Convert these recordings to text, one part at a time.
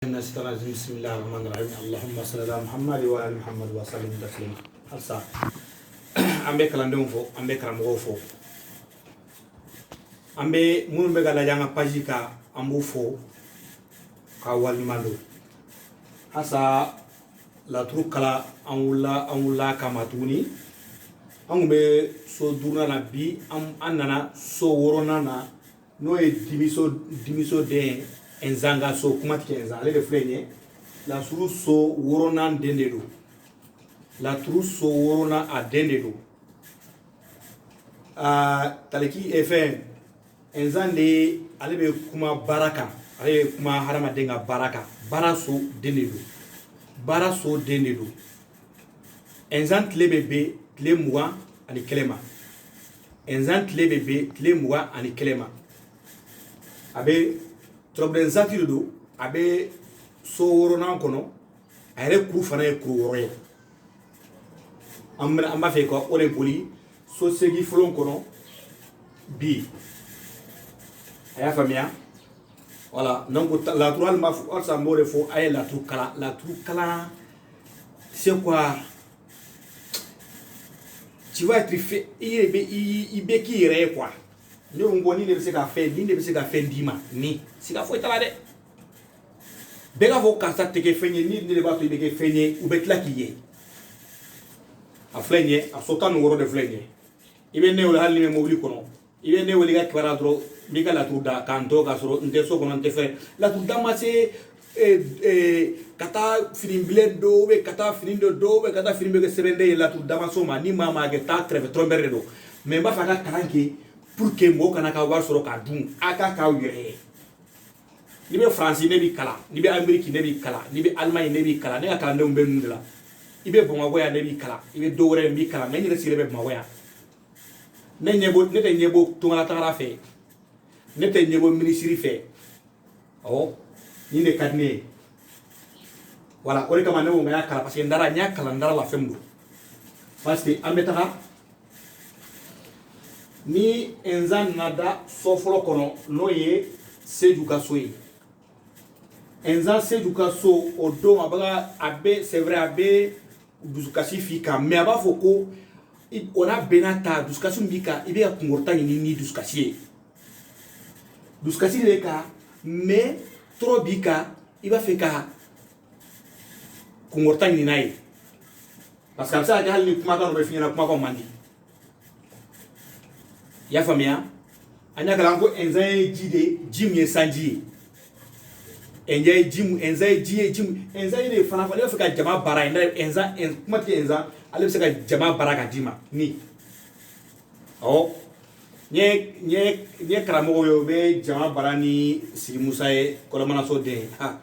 بسم الله الرحمن الرحيم اللهم صل على محمد وعلى محمد وسلم تسليما hasa ambe kalandon fo ambe karamo fo ambe mun be gala janga page ka ambu fo ka walmando hasa la trukala anwula kamatuni angbe so durna na bi am anana so worona na no e dimiso de enzanga so kumatike enza ale de flenye la suru so worona dendedo la tru so worona a dendedo taleki efen enzande ale be kuma baraka ale kuma harama denga baraka baraso dendedo enzan tlebebe tle muwa ani kelema enzan tlebebe tle muwa ani kelema abe troben zati do abe so worona kono ayre ku fana e ku woroye amba fe ko ole boli so segi fulon kono bi aya famia voilà donc la toile ma ça more fo ay la tru kala c'est quoi tu vas être fait il be qui ire quoi ni ngoni ne se ka fe ni ne se ka fe ndima ni si ka fo itala de bega fo ka sa teke fenye ni ne ba to be ke fenye u be tla kiye a flenye a sota no woro de flenye ibe ne wala halni me mobili kono ibe ne wali ga kwara dro mi ga la tuda kanto ga soro nte so kono nte fe la tuda ma se kata firimble do be kata firindo do be kata firimbe ke serende la tuda ma so ma ni mama ge ta treve trombere do me ba fa ka karanke pour que mo kana ka war soro ka dun aka ka yere ni be france ne bi kala ni be amerique ne bi kala ni be allemagne ne bi kala ne ka kala ndum be ndula ibe bon wagoya ne bi kala ibe do wore bi kala mais ni resire be magoya ne te nyebo to ngala tara fe ne te nyebo ministry fe oh ni ne kadne voilà ore kama ne mo ngaya kala parce que ndara nya kala ndara la femdo parce que ametara ni enzan nada soflo kono noye sejukaso yi enzan sejukaso odo abaga abe c'est vrai abe dusukasi fika mais aba foko ona benata dusukasi mbika ibe ya kungorta ni dusukasi leka mais trop bika iba feka kungorta ni nayi parce que ça hali kuma ka no be finyana kuma ko mandi ya famia anya kala ngo enzai jide jim ye sanji enjai jim enzai ne fana fa le fa ka jama bara ina enza kuma ti enza ale se ka jama bara ka dima ni oh nye karamo yo be jama bara ni siri musa e ko mana so de ha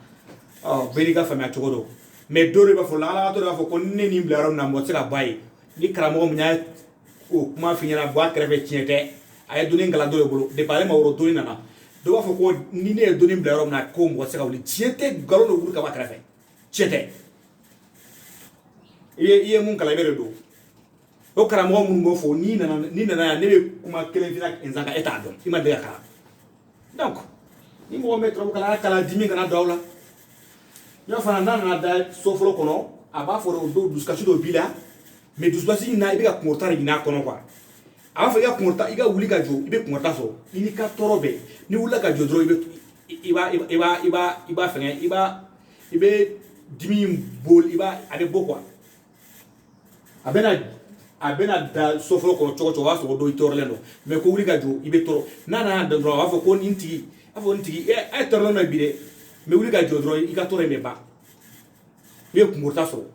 oh beni ka famia chogodo me dore ba fo la to ba fo ko ne ni blaro na mo se ka bai ni karamo mo nya o kuma finyana bo akreve tiete ay doni ngala do bolo de pare ma woro doni nana do ba fo ko ni ne doni blaro na ko mo se ka wuli tiete galo no wuru ka ba kreve tiete iye mun kala bere do o karamo mun go fo ni nana ne be kuma kelen fina enzanga eta do ima de kala donc ni mo metro kala dimi kana dawla yo fa nana da soflo kono aba fo do duskashi do bila mais duskashi na ibe ka kumortari ina kono kwa aba fa ya kumorta iga wuli ka jo ibe kumorta so ini ka torobe ni wula ka jo dro iba fenye ibe dimi bol iba abe bokwa abena da soflo kono chocho waso do itorlendo mais ko wuli ka jo ibe toro nana da dro afo ko nintigi e torlo na bide mais wuli ka jo dro iga tore me ba ibe kumorta so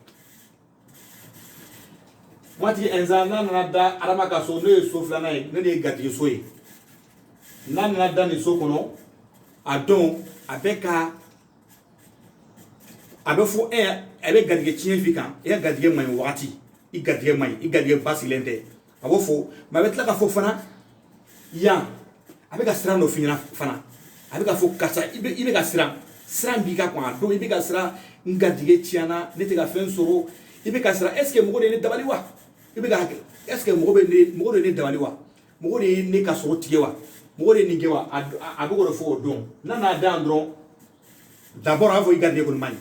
mati enzana nada arama ka so ne so flana ne de gati so yi nana da ni so kono adon abeka abefo abe gadige chien fika ya gadige mai wati i gadige basilente abofo ma betla ka fo fana ya abeka sira no finyana fana abeka fo kasa ibe ka sira mbika kwa do ibe ka sira ngadige chiana ne te ka fen soro ibe ka sira est ce que mo de ne dabali wa ibe ga est ce que mo de ne dabali wa mo de ne ka so tige wa mo de ni ge wa abugo fo don na da ndron d'abord avant il garder comme mani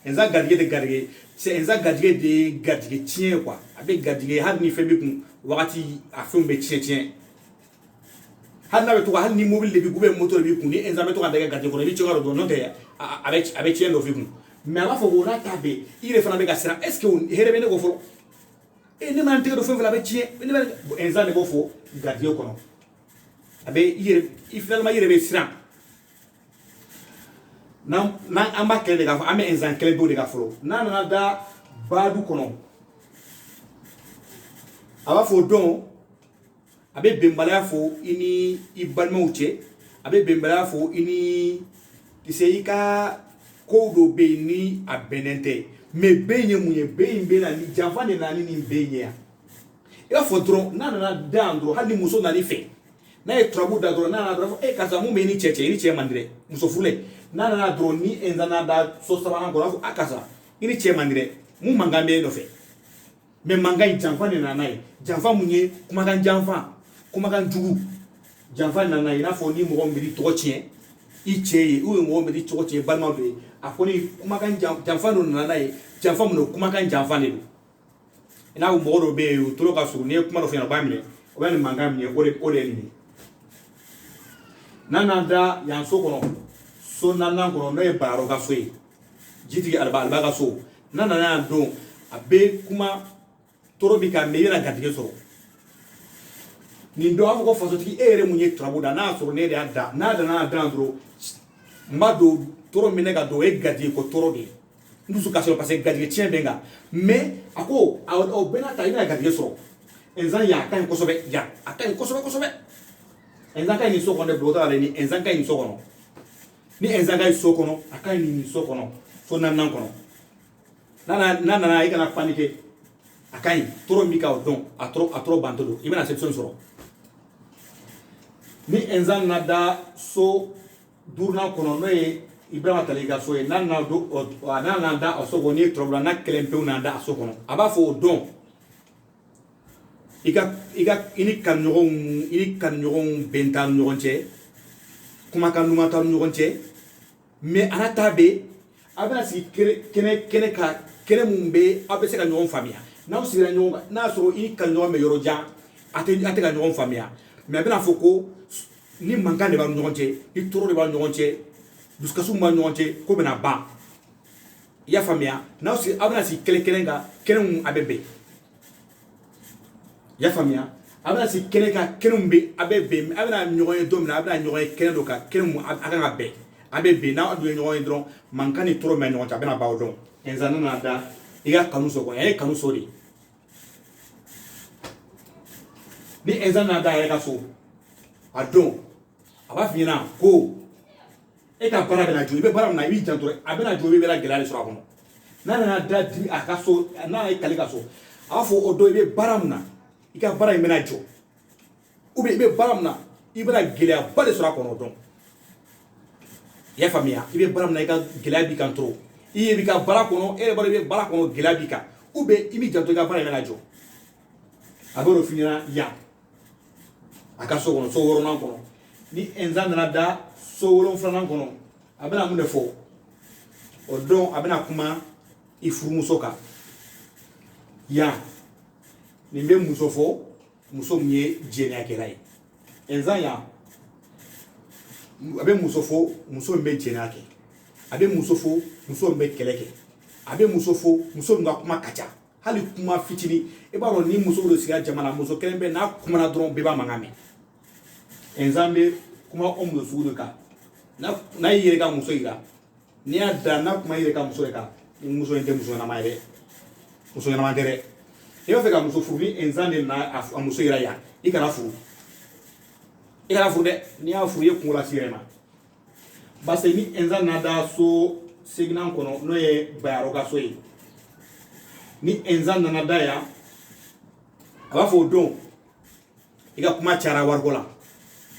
enza garder de garder c'est enza garder de garder tien quoi avec garder har ni febi kun wakati a fun be tien har na be to har ni mobile de bi gube moteur bi kun ni enza me to ka daga garder ko ni chogaro do non te avec tien do fi kun mais ala fo wona tabe il fana be ka sira est ce que herebe ne go fo e ne man te do fo la be tien ne enza ne go fo garder ko no abe il finalement il be sira nan amba kele de ka fo ame enza kele do de ka fo na da badu kono aba fo don abe bembalaya fo ini ibalma uche abe bembalaya fo ini tiseika ko do be ni abenente me benye munye be na ni janfane na ni benye ya e fo dron na dandro hali muso na ni fe na e trabu da dron na dron e kaza mu me ni cheche ni che mandire muso fule na dron ni enza na da so saba na ko akasa ni che mandire mu mangambe no fe me mangai janfane na nai janfa munye kuma kan janfa kuma kan jugu janfa na nai na fo ni mo mbiri to chien iche u mo mbiri to chien balma do akoni kuma kan janfa no na nai janfa mu no kuma kan janfa ne do ina u mo do be u to ka su ne kuma do fe na ba mine o ba ni mangam ne o de ni nana da yan so kono so nana kono no e baro ka so yi jiti alba ka so nana na do abe kuma toro bi ka meira gatige so ni ndo afo ko faso ti ere munye trabo da na so ne da na dro mado toro mine ga do e gadige ko toro de ndu su ka so parce gadige tien benga mais ako o bena ta ina gadige so enzan ya kan ko so be ya akan ko so be enzan kan ni so kono blota ale ni enzan kan ni so kono ni enzan kan so kono akan ni so kono so nan kono na ikana panique akai toro mika o don atro bandodo ibena section soro ni enzan nada so durna kono no e ibrahima taliga so e nana do nana da so goni trobla na kelempe nanda so kono aba fo don iga ini kan nyogon bentan nyogonche kuma kan numa tan nyogonche mais anatabe abena si kene mumbe abese ka nyogon famia na usira nyogon na so ini kan nyogon me yoroja ate ka nyogon famia mais abena foko ni manga de ba nyogonche ni toro de ba nyogonche duskasu ma nyogonche ko bena ba ya famia na usi abena si kene mum abebe ya famia abena si kene mumbe abebe abena nyogon domina abena nyogon kene do ka kene mum akanga be abebe na adu nyogon dron mankani toro me nyogon abena ba odon enzana na da iga kanu so ko e kanu so ri ni enzana na da e ka so adon aba fina ko e ka para bena jo be para na wi janto abena jo be la gelale so akono na da di aka so na e kale ka so afo odo be baramna ika bara imena jo ube be baramna ibra gelea bale so akono don ya famia ibe baramna ika gelea bi kantro iye bi ka bara kono e bare be bara kono gelea bi ka ube imi janto ika bara imena jo aboro finira ya aka so kono so woro nan kono ni enzan na da so woro franan kono abena mu defo odon abena kuma ifuru musoka ya ni mbe musofo muso mye jeni akelai enzan ya abe musofo muso mbe jeni ake abe musofo muso mbe keleke abe musofo muso nga kuma kacha hali kuma fitini e ba ni muso do siga jamana muso kelembe na kuma na dron beba mangame enzambe kuma omudo suudo ka na yire ka muso ira ni ada na kuma yire ka muso ka muso ente muso na maire muso na mandere e o feka muso furu ni enzande na muso ira ya ikana furu de ni a furu ye kungula sirema base ni enzan na da so signan kono no ye bayaro ka so yi ni enzan na da ya aba fo don iga kuma chara wargola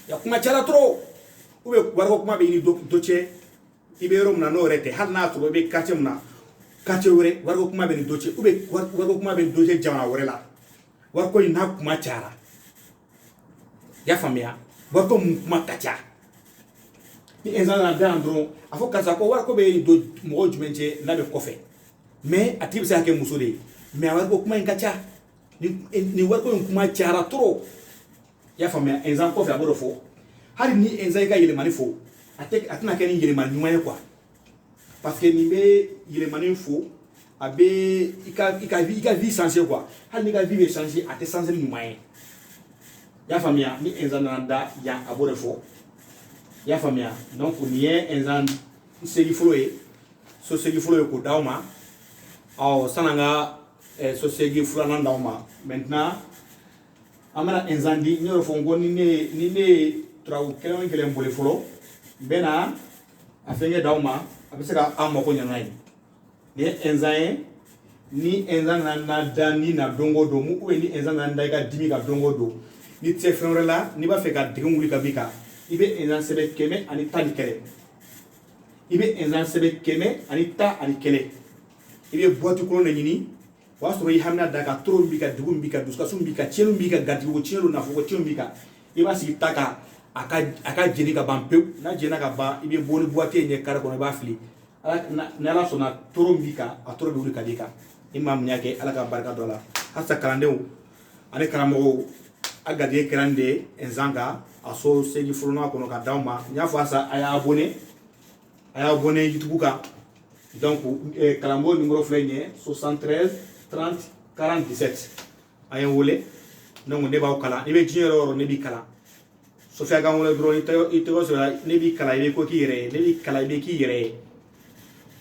ya kuma chala tro ube wargo kuma be ni doche ibero mna no rete hal na to be kache mna kache wore wargo kuma be ni doche ube wargo kuma be doche jamana wore la warko ina kuma chara ya famia wargo kuma kacha ni enzan na dan dron afo karisa ko war ko be do mo jumenche na be kofe mais atib sa ke muso de mais war ko kuma en kacha ni war ko kuma chara trop ya famia enzan kofe aboro fo hari ni enzan ka yele mani fo atina ke ni yele mani nyuma quoi parce que ni be yele mani fo abe ika vie changer quoi hari ni ka vie changer ate changer nyuma ya famia ni enzan nanda ya aboro fo ya famia donc ni enzan segi folo e so segi folo ko dauma aw sananga so segi folo nan dauma maintenant amana enzandi nyoro fo ngoni ne traw kelen kelen bole folo bena afenge dauma abiseka amako nyanai ni enzan na dani na dongo do mu ko ni enzan na ndaiga dimi ga dongo do ni tefenre la ni ba fe ka digunguli ka bika ibe enzan sebe keme ani tani kele ibe enzan sebe keme ani ta ani kele ibe boîte ko na nyini wasoro yi hamna daga toro mbika dugu mbika duska sum mbika chelu mbika gadigo chelu na foko chelu mbika iba si taka aka jeni ka bampe na jena ka ba ibe boni boîte nye kara ko ba fili ala na la sona toro mbika a toro be wuri kadika imam nyake ala ka barka dola hasa kalandeu ane karamo agade kerande enzanga aso segi fuluna kono ka dauma nya fasa aya abonné YouTube ka donc kalambo numéro flenye 73 30 47 aya wole non ne ba kala ibe jinero ne bi kala sofia ga wole bro ite go so ne bi kala ibe ko kire ne bi kala ibe kire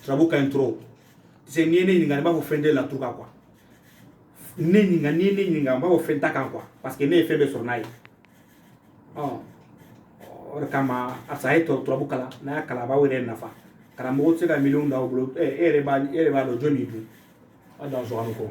trabuka intro c'est ni ngani ba ko fende la truka quoi ni ngani ba ko fenta kan quoi parce que ne fait be sornai kama asaye to bukala na kala ba wele nafa kala mo tse ka million da oblo ere ba do jomi du ada zo anko